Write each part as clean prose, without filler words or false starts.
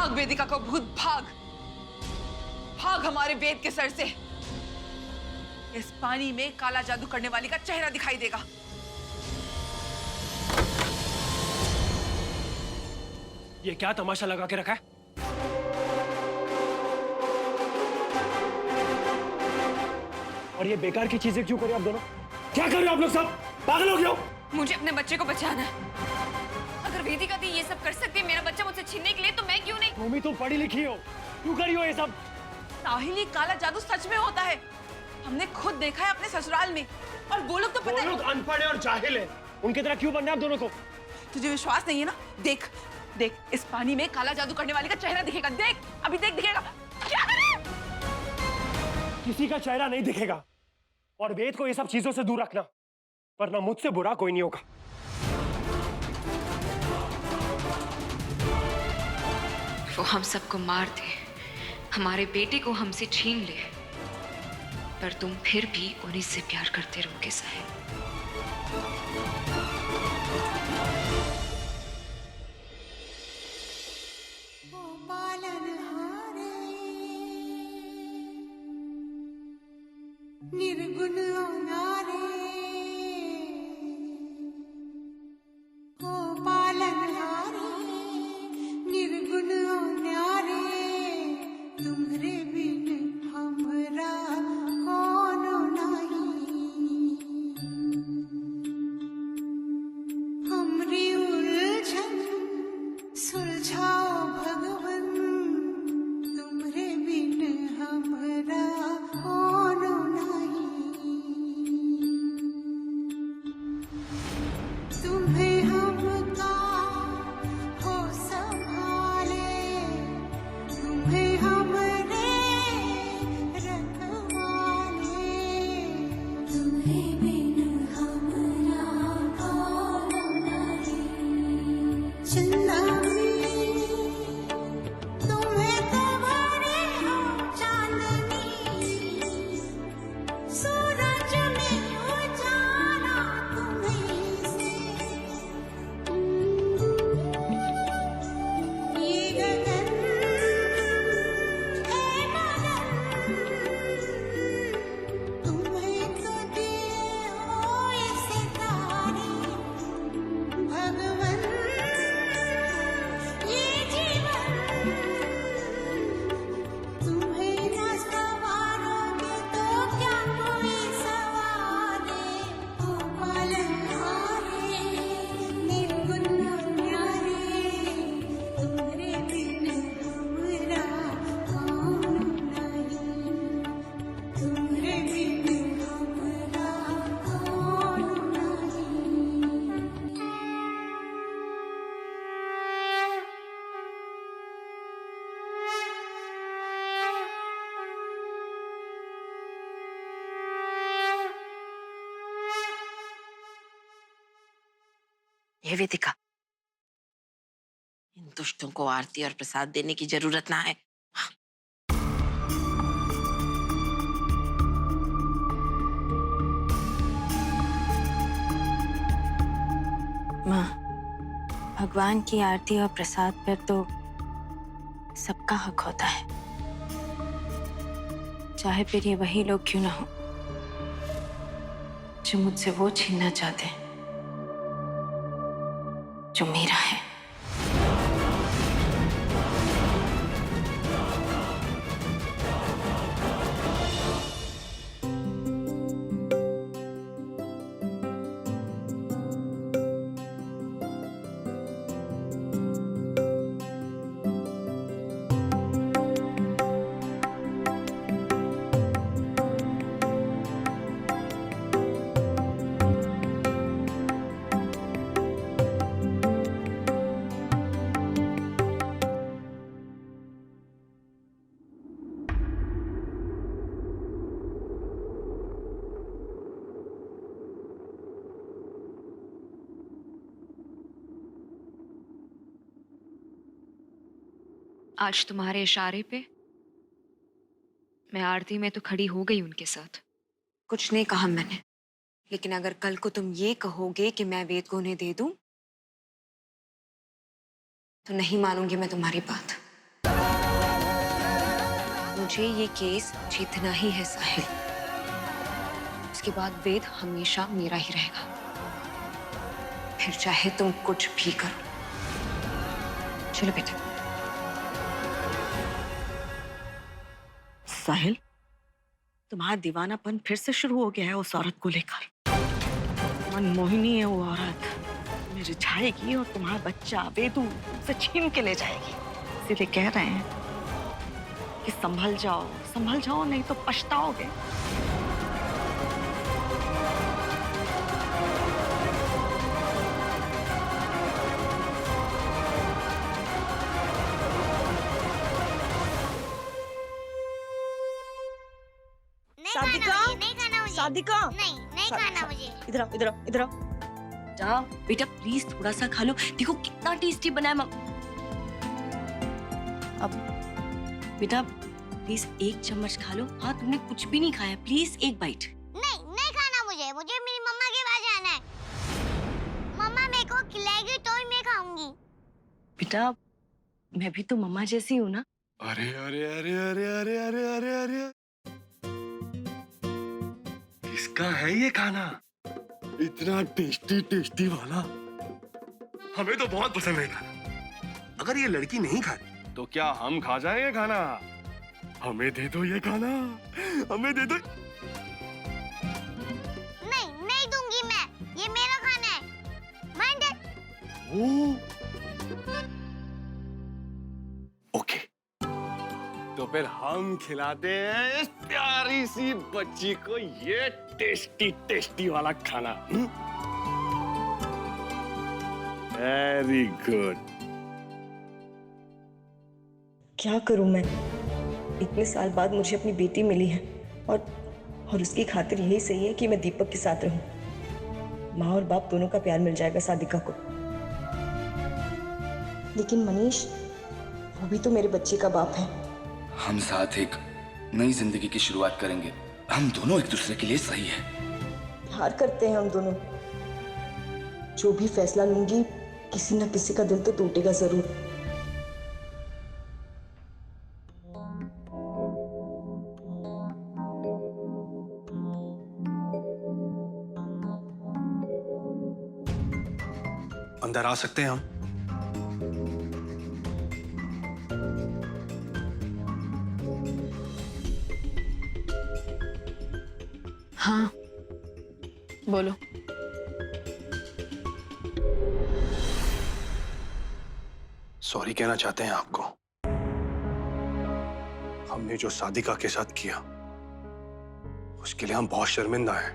भाग वेदिका को भूत, भाग भाग हमारे वेद के सर से। इस पानी में काला जादू करने वाली का चेहरा दिखाई देगा। ये क्या तमाशा लगा के रखा है? और ये बेकार की चीजें क्यों कर रहे हो आप दोनों? क्या कर रहे हो आप लोग सब? पागल हो गए हो? मुझे अपने बच्चे को बचाना है। अगर वेदिका दी ये सब कर सकती है मेरा बच्चा मुझसे छीनने के लिए, तो मैं क्यों नहीं? मम्मी तुम पढ़ी लिखी हो, क्यों करी हो ये सब? साहिल, काला जादू सच में होता है। हमने खुद देखा है अपने ससुराल में। और वो लोग तो पता है, वो लोग अनपढ़ है और जाहिल है। उनकी तरह क्यों बनना है आप दोनों को? तुझे विश्वास नहीं है ना? देख देख, इस पानी में काला जादू करने वाली का चेहरा दिखेगा। देख, अभी देख, दिखेगा। क्या कर रहे हैं? किसी का चेहरा नहीं दिखेगा। और वेद को ये सब चीजों से दूर रखना, वरना मुझसे बुरा कोई नहीं होगा। वो हम सबको मार दे, हमारे बेटे को हमसे छीन ले, पर तुम फिर भी उन्हीं से प्यार करते रहोगे साहिल। निर्गुण नारे ओ पालनहारे, निर्गुण नारे, तुम्हारे बिन हमरा कोनो नहीं। हमरी उलझन सुलझाओ भगवन, तुम्हारे बिन हमरा कोनो नहीं। तुम्हें हमका हो संभाले, तुम्हें हमरे रखवाले, तुम्हें बिन हमरा कोनो नहीं। चंदा तुम्हें तो भरे हो चांदनी, सूरज में उजाला तुम्हीं से। ये गगन है मगन, तुम्हें तो दिए हो ये सितारे। भगवन ये जीवन तुम्हें न संवारोगे तो क्या कोई सवारे। ओ पालनहारे, निर्गुण न्यारे, तुम्हारे बिन हमरा कौन नहीं। तुम्हारे बिन हमरा कौन नहीं। ये वेदिका, इन दुष्टों को आरती और प्रसाद देने की जरूरत ना है। माँ, भगवान की आरती और प्रसाद पर तो सबका हक होता है, चाहे फिर ये वही लोग क्यों ना हो जो मुझसे वो छीनना चाहते हैं जो मेरा है। आज तुम्हारे इशारे पे मैं आरती में तो खड़ी हो गई उनके साथ। कुछ नहीं कहा मैंने, लेकिन अगर कल को तुम ये कहोगे कि मैं वेद को उन्हें दे दूं, तो नहीं मानूंगी मैं तुम्हारी बात। मुझे ये केस जीतना ही है साहिल। उसके बाद वेद हमेशा मेरा ही रहेगा, फिर चाहे तुम कुछ भी करो। चलो बेटा। साहिल, तुम्हारा दीवानापन फिर से शुरू हो गया है उस औरत को लेकर। मनमोहिनी है वो औरत, तुम्हें रिझाएगी और तुम्हारा बच्चा वेदू से छीन के ले जाएगी। इसीलिए कह रहे हैं कि संभल जाओ, नहीं तो पछताओगे। सादिका, नहीं खाना मुझे। इधर आओ। जा बेटा, प्लीज थोड़ा सा खा लो। देखो कितना टेस्टी बना है। अब बेटा प्लीज एक चम्मच खा लो। हाँ, तुमने कुछ भी नहीं खाया, प्लीज एक बाइट। नहीं खाना मुझे मेरी मम्मा के पास जाना है। मम्मा मेरे को खिलाएगी तो ही मैं खाऊंगी। बेटा मैं भी तो मम्मा जैसी हूँ ना। अरे अरे अरे अरे अरे अरे अरे अरे, किसका है ये खाना? इतना टेस्टी टेस्टी वाला हमें तो बहुत पसंद है खाना। अगर ये लड़की नहीं खाती तो क्या हम खा जाएंगे खाना? हमें दे दो ये खाना, हमें दे दो। नहीं दूंगी मैं, ये मेरा खाना है। Mind it. ओके, तो फिर हम खिलाते हैं इस प्यारी सी बच्ची को ये टेस्टी टेस्टी वाला खाना। Very good. क्या करूं मैं? इतने साल बाद मुझे अपनी बेटी मिली है और उसकी खातिर यही सही है कि मैं दीपक के साथ रहूं। माँ और बाप दोनों का प्यार मिल जाएगा सादिका को। लेकिन मनीष, वो भी तो मेरे बच्चे का बाप है। हम साथ एक नई जिंदगी की शुरुआत करेंगे। हम दोनों एक दूसरे के लिए सही है। प्यार करते हैं हम दोनों। जो भी फैसला लूंगी, किसी न किसी का दिल तो टूटेगा जरूर। अंदर आ सकते हैं हम? हाँ, बोलो। सॉरी कहना चाहते हैं आपको। हमने जो सादिका के साथ किया उसके लिए हम बहुत शर्मिंदा हैं।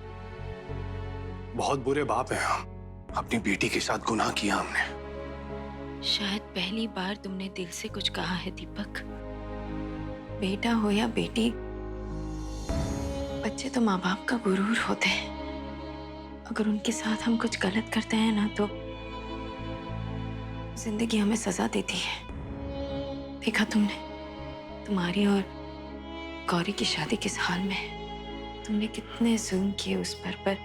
बहुत बुरे बाप हैं हम। अपनी बेटी के साथ गुनाह किया हमने। शायद पहली बार तुमने दिल से कुछ कहा है दीपक। बेटा हो या बेटी, बच्चे तो माँ बाप का गुरूर होते हैं। अगर उनके साथ हम कुछ गलत करते हैं ना, तो जिंदगी हमें सजा देती है। देखा तुमने, तुम्हारी और गौरी की शादी किस हाल में है। तुमने कितने जुल्म किए उस पर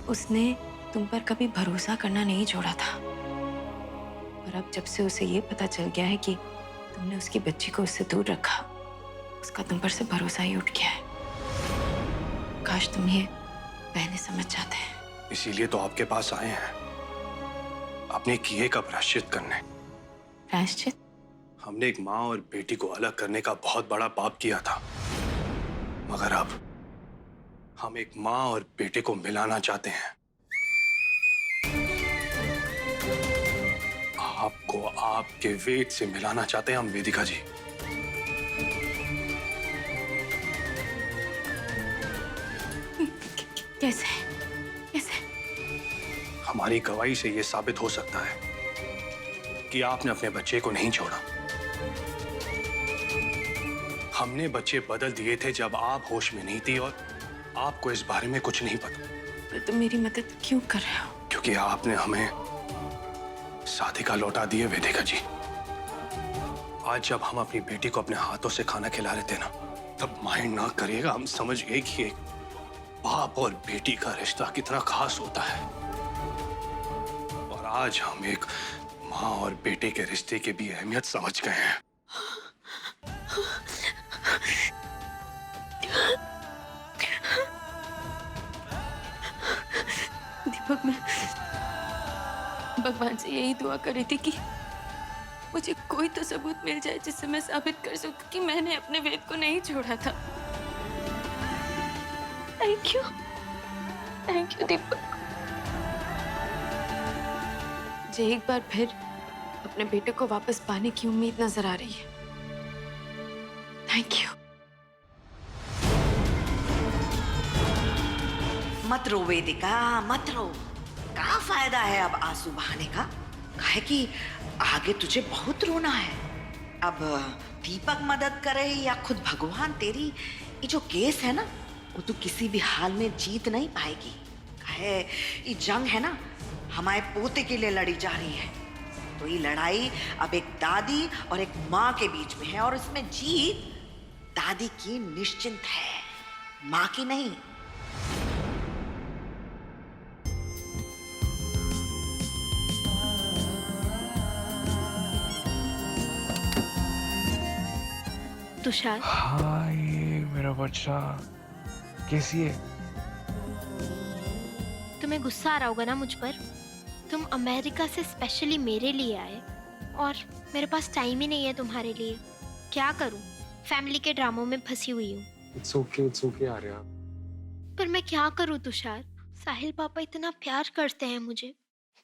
उसने तुम पर कभी भरोसा करना नहीं छोड़ा था। और अब जब से उसे ये पता चल गया है कि तुमने उसकी बच्ची को उससे दूर रखा, उसका तुम पर से भरोसा ही उठ गया है। काश तुम ये पहले समझ जाते हैं। इसीलिए तो आपके पास आए हैं, अपने किए का प्रायश्चित करने। प्रायश्चित? हमने एक माँ और बेटी को अलग करने का बहुत बड़ा पाप किया था, मगर अब हम एक माँ और बेटे को मिलाना चाहते हैं। आपको आपके वेद से मिलाना चाहते हैं हम, वेदिका जी। कैसे? कैसे? हमारी गवाही से यह साबित हो सकता है कि आपने अपने बच्चे को नहीं छोड़ा। हमने बच्चे बदल दिए थे जब आप होश में नहीं थी और आपको इस बारे में कुछ नहीं पता। पर तुम मेरी मदद क्यों कर रहे हो? क्योंकि आपने हमें सादिका लौटा दी है वेदिका जी। आज जब हम अपनी बेटी को अपने हाथों से खाना खिला रहे थे ना, तब माइंड ना करिएगा, हम समझ गए कि एक बाप और बेटी का रिश्ता कितना खास होता है। और आज हम एक माँ और बेटे के रिश्ते की भी अहमियत समझ गए हैं। दीपक, मैं भगवान से यही दुआ कर रही थी कि मुझे कोई तो सबूत मिल जाए जिससे मैं साबित कर सकूं कि मैंने अपने वेद को नहीं छोड़ा था। थैंक यू दीपक। मुझे एक बार फिर अपने बेटे को वापस पाने की उम्मीद नजर आ रही है। Thank you. मत रो वेदिका, मत रो। क्या फायदा है अब आंसू बहाने का? काहे कि आगे तुझे बहुत रोना है। अब दीपक मदद करे या खुद भगवान, तेरी ये जो केस है ना, वो तू किसी भी हाल में जीत नहीं पाएगी। काहे ये जंग है ना, हमारे पोते के लिए लड़ी जा रही है। तो ये लड़ाई अब एक दादी और एक माँ के बीच में है, और इसमें जीत दादी की निश्चिंत है, माँ की नहीं। तुषार, हाय मेरा बच्चा, कैसी है? तुम्हें गुस्सा आ रहा होगा ना मुझ पर। तुम अमेरिका से स्पेशली मेरे लिए आए और मेरे पास टाइम ही नहीं है तुम्हारे लिए। क्या करूं, फैमिली के ड्रामों में फंसी हुई हूँ। It's okay Arya. पर मैं क्या करूं तुषार, साहिल पापा इतना प्यार करते हैं मुझे।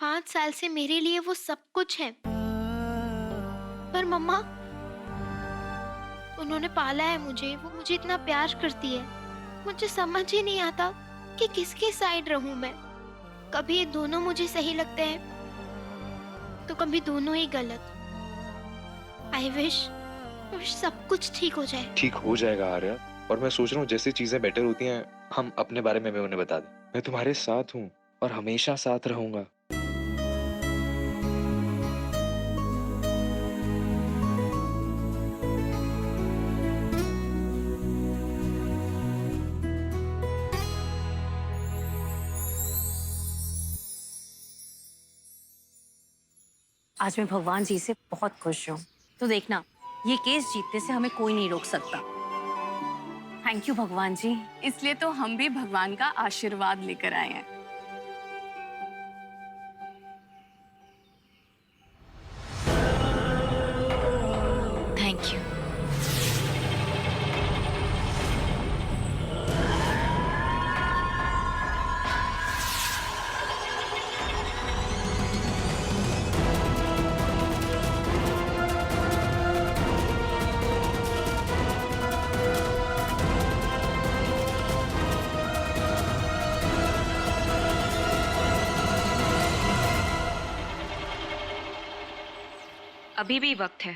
5 साल से मेरे लिए वो सब कुछ है। पर मम्मा, उन्होंने पाला है मुझे, वो मुझे इतना प्यार करती है। मुझे समझ ही नहीं आता कि किसके साइड रहूं मैं। कभी ये दोनों मुझे सही लगते हैं तो कभी दोनों ही गलत। आई विश सब कुछ ठीक हो जाए। ठीक हो जाएगा आर्या, और मैं सोच रहा हूँ जैसी चीजें बेटर होती हैं हम अपने बारे में भी उन्हें बता दें। मैं तुम्हारे साथ हूँ और हमेशा साथ रहूंगा। आज मैं भगवान जी से बहुत खुश हूँ। तो देखना, ये केस जीतने से हमें कोई नहीं रोक सकता। थैंक यू भगवान जी। इसलिए तो हम भी भगवान का आशीर्वाद लेकर आए हैं। Thank you. अभी भी वक्त है,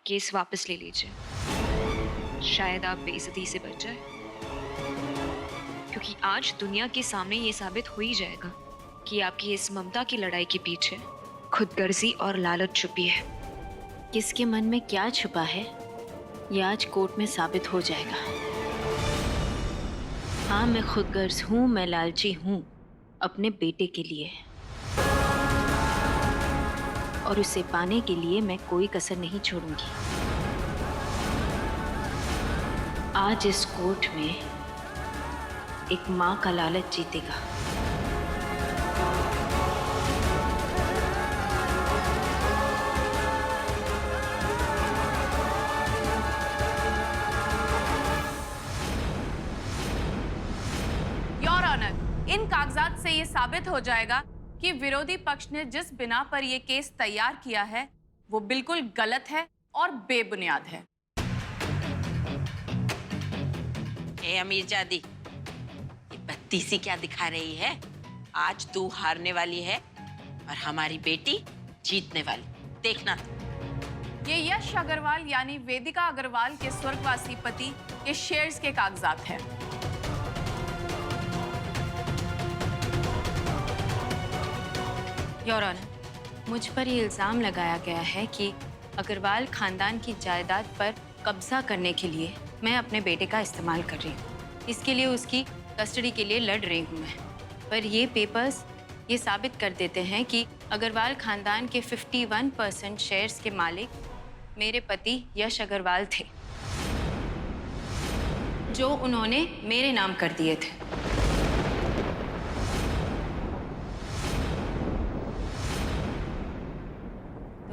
केस वापस ले लीजिए। शायद आप बेइज्जती से बच जाए, क्योंकि आज दुनिया के सामने ये साबित हो ही जाएगा कि आपकी इस ममता की लड़ाई के पीछे खुदगर्जी और लालच छुपी है। किसके मन में क्या छुपा है, ये आज कोर्ट में साबित हो जाएगा। हाँ, मैं खुदगर्ज हूँ, मैं लालची हूँ अपने बेटे के लिए, और उसे पाने के लिए मैं कोई कसर नहीं छोड़ूंगी। आज इस कोर्ट में एक माँ का लालच जीतेगा। योर ऑनर, इन कागजात से ये साबित हो जाएगा कि विरोधी पक्ष ने जिस बिना पर यह केस तैयार किया है वो बिल्कुल गलत है और बेबुनियाद है। ए अमीरजादी, ये बत्ती सी क्या दिखा रही है? आज तू हारने वाली है और हमारी बेटी जीतने वाली। देखना। ये यश अग्रवाल यानी वेदिका अग्रवाल के स्वर्गवासी पति के शेयर्स के कागजात हैं। योर ऑनर, मुझ पर ये इल्ज़ाम लगाया गया है कि अग्रवाल खानदान की जायदाद पर कब्जा करने के लिए मैं अपने बेटे का इस्तेमाल कर रही हूँ। इसके लिए उसकी कस्टडी के लिए लड़ रही हूँ मैं। पर ये पेपर्स ये साबित कर देते हैं कि अग्रवाल खानदान के 51% शेयर्स के मालिक मेरे पति यश अग्रवाल थे, जो उन्होंने मेरे नाम कर दिए थे।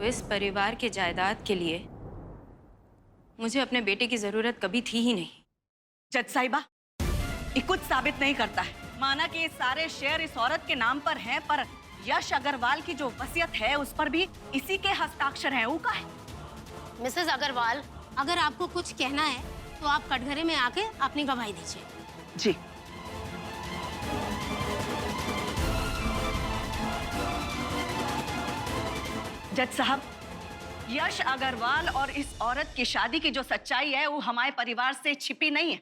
तो इस परिवार के जायदाद के लिए मुझे अपने बेटे की जरूरत कभी थी ही नहीं। जज साहिबा, ये कुछ साबित नहीं करता है। माना कि ये सारे शेयर इस औरत के नाम पर हैं, पर यश अग्रवाल की जो वसीयत है उस पर भी इसी के हस्ताक्षर हैं। वो का है? मिसेस अग्रवाल, अगर आपको कुछ कहना है तो आप कटघरे में आके अपनी गवाही दीजिए। जी। जज साहब, यश अग्रवाल और इस औरत की शादी की जो सच्चाई है वो हमारे परिवार से छिपी नहीं है।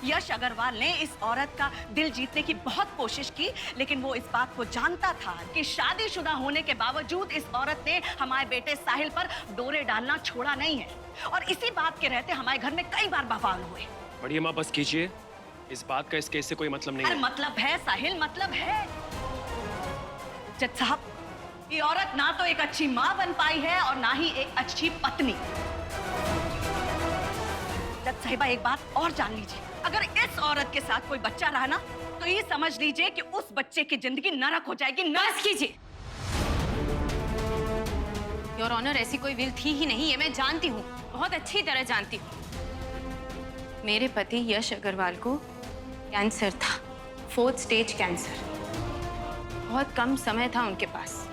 यश अग्रवाल ने इस औरत का दिल जीतने की बहुत कोशिश की, लेकिन वो इस बात को जानता था कि शादीशुदा होने के बावजूद इस औरत ने हमारे बेटे साहिल पर डोरे डालना छोड़ा नहीं है, और इसी बात के रहते हमारे घर में कई बार बवाल हुए। बड़ी माँ बस कीजिए, इस बात का इस केस से कोई मतलब नहीं अरे है। मतलब है साहिल, मतलब है। जज साहब, ये औरत ना तो एक अच्छी माँ बन पाई है और ना ही एक अच्छी पत्नी। जज साहिबा, एक बात और जान लीजिए, अगर इस औरत के साथ कोई बच्चा रहा ना तो ये समझ लीजिए कि उस बच्चे की जिंदगी नरक हो जाएगी। बस कीजिए। योर ऑनर, ऐसी कोई विल थी ही नहीं, ये मैं जानती हूँ, बहुत अच्छी तरह जानती हूँ। मेरे पति यश अग्रवाल को कैंसर था, 4th स्टेज कैंसर। बहुत कम समय था उनके पास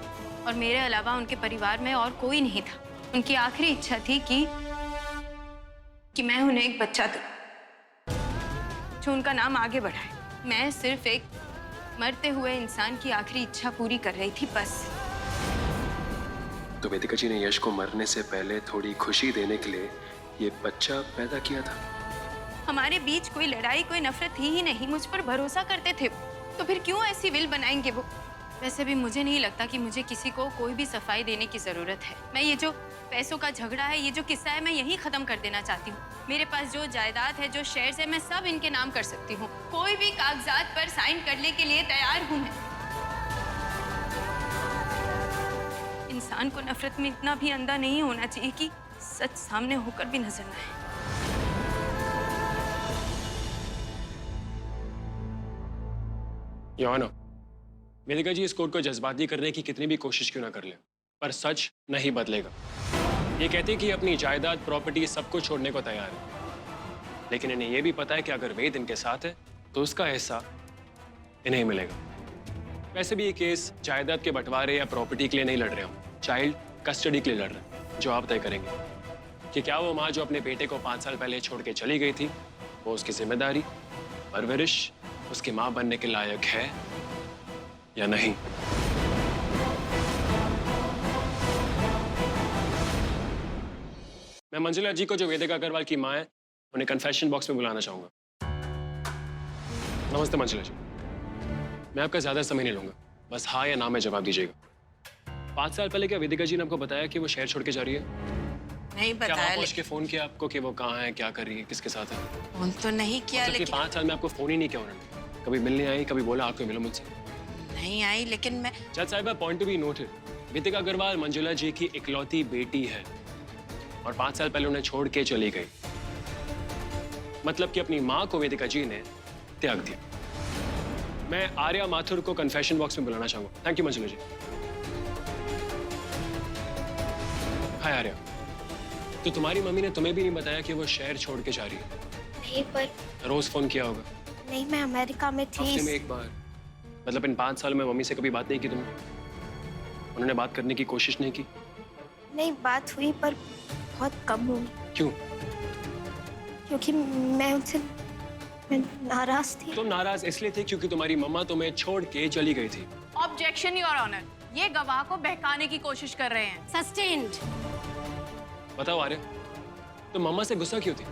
और मेरे अलावा उनके परिवार में और कोई नहीं था। उनकी आखिरी इच्छा थी कि मैं उन्हें एक बच्चा दूं जो उनका नाम आगे बढ़ाए। मैं सिर्फ एक मरते हुए इंसान की आखिरी इच्छा पूरी कर रही थी, बस। तो वेदिका जी ने यश को मरने से पहले थोड़ी खुशी देने के लिए ये बच्चा पैदा किया था। हमारे बीच कोई लड़ाई, कोई नफरत थी ही नहीं, मुझ पर भरोसा करते थे। तो फिर क्यों ऐसी विल बनाएंगे वो? वैसे भी मुझे नहीं लगता कि मुझे किसी को कोई भी सफाई देने की जरूरत है। मैं ये जो पैसों का झगड़ा है, ये जो किस्सा है, मैं यही खत्म कर देना चाहती हूँ। मेरे पास जो जायदाद है, जो शेयर्स है, मैं सब इनके नाम कर सकती हूँ। कोई भी कागजात पर साइन करने के लिए तैयार हूँ मैं। इंसान को नफरत में इतना भी अंधा नहीं होना चाहिए कि सच सामने होकर भी नजर न आए। योर ऑनर, वेदिका जी इस कोर्ट को जज्बाती करने की कितनी भी कोशिश क्यों ना कर ले, पर सच नहीं बदलेगा। ये कहती कि अपनी जायदाद, प्रॉपर्टी सब कुछ छोड़ने को तैयार है, लेकिन इन्हें यह भी पता है कि अगर वेद इनके साथ है तो उसका हिस्सा इन्हें मिलेगा। वैसे भी ये केस जायदाद के बंटवारे या प्रॉपर्टी के लिए नहीं लड़ रहे हो, चाइल्ड कस्टडी के लिए लड़ रहे हैं, जो आप तय करेंगे कि क्या वो माँ जो अपने बेटे को 5 साल पहले छोड़ के चली गई थी, वो उसकी जिम्मेदारी, परवरिश, उसकी माँ बनने के लायक है या नहीं। मैं मंजुला जी को, जो वेदिका अग्रवाल की माँ है, उन्हें कन्फेशन बॉक्स में बुलाना चाहूंगा। नमस्ते मंजुला जी, मैं आपका ज्यादा समय नहीं लूंगा, बस हाँ या ना में जवाब दीजिएगा। 5 साल पहले क्या वेदिका जी ने आपको बताया कि वो शहर छोड़ के जा रही है? नहीं क्या बताया। वहाँ पहुंच के फोन किया आपको कि वो कहाँ है, क्या कर रही है, किसके साथ है? फोन तो नहीं किया, लेकिन 5 साल में आपको फोन ही नहीं किया उन्होंने? कभी मिलने आई, कभी बोला आपको मिलो मुझसे? नहीं आई, लेकिन मैं जज साहिबा, पॉइंट टू बी नोटेड, वेदिका अग्रवाल मंजुला जी की इकलौती बेटी है और 5 साल पहले उन्हें छोड़ के चली गई। मतलब कि अपनी माँ को वेदिका जी ने त्याग दिया। मैं आर्या माथुर को कन्फेशन बॉक्स में बुलाना चाहूंगा। थैंक यू मंजुला जी। हाय आर्या, तो तुम्हारी मम्मी ने तुम्हें भी नहीं बताया कि वो शहर छोड़ के जा रही है? नहीं, पर रोज फोन किया होगा? नहीं, मैं अमेरिका में थी। हफ्ते में एक बार? मतलब इन 5 साल में मम्मी से कभी बात नहीं की तुमने? उन्होंने बात करने की कोशिश नहीं की? नहीं, बात हुई पर बहुत कम हुई। क्यों? क्योंकि मैं नाराज थी। तुम नाराज इसलिए थी क्योंकि तुम्हारी मम्मा तुम्हें छोड़ के चली गई थी। ऑब्जेक्शन योर ऑनर, ये गवाह को बहकाने की कोशिश कर रहे हैं। सस्टेन्ड। बताओ आर्य, तुम मम्मा से गुस्सा क्यों थी?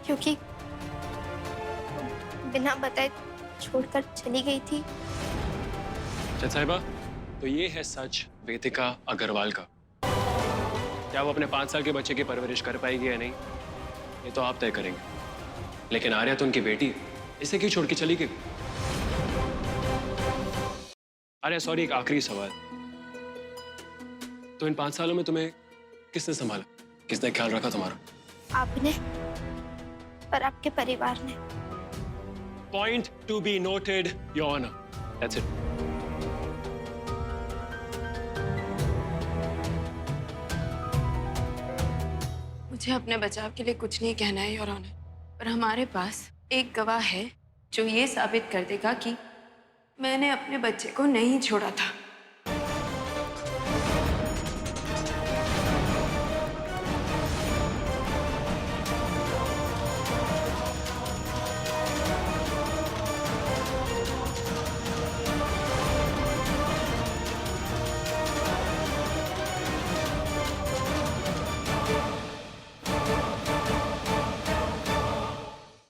क्योंकि बिना बताए छोड़कर चली गई थी। जज साहिबा, तो ये है सच वेदिका अग्रवाल का। क्या वो अपने 5 साल के बच्चे की परवरिश कर पाएगी या नहीं, ये तो आप तय करेंगे। लेकिन आर्या तो उनकी बेटी है, इसे क्यों छोड़ के चली गई? आर्या सॉरी, एक आखिरी सवाल, तो इन 5 सालों में तुम्हें किसने संभाला, किसने ख्याल रखा तुम्हारा? आपने और आपके परिवार ने। Point to be noted, Your Honor. That's it. मुझे अपने बचाव के लिए कुछ नहीं कहना है योर ऑनर, पर हमारे पास एक गवाह है जो ये साबित कर देगा कि मैंने अपने बच्चे को नहीं छोड़ा था।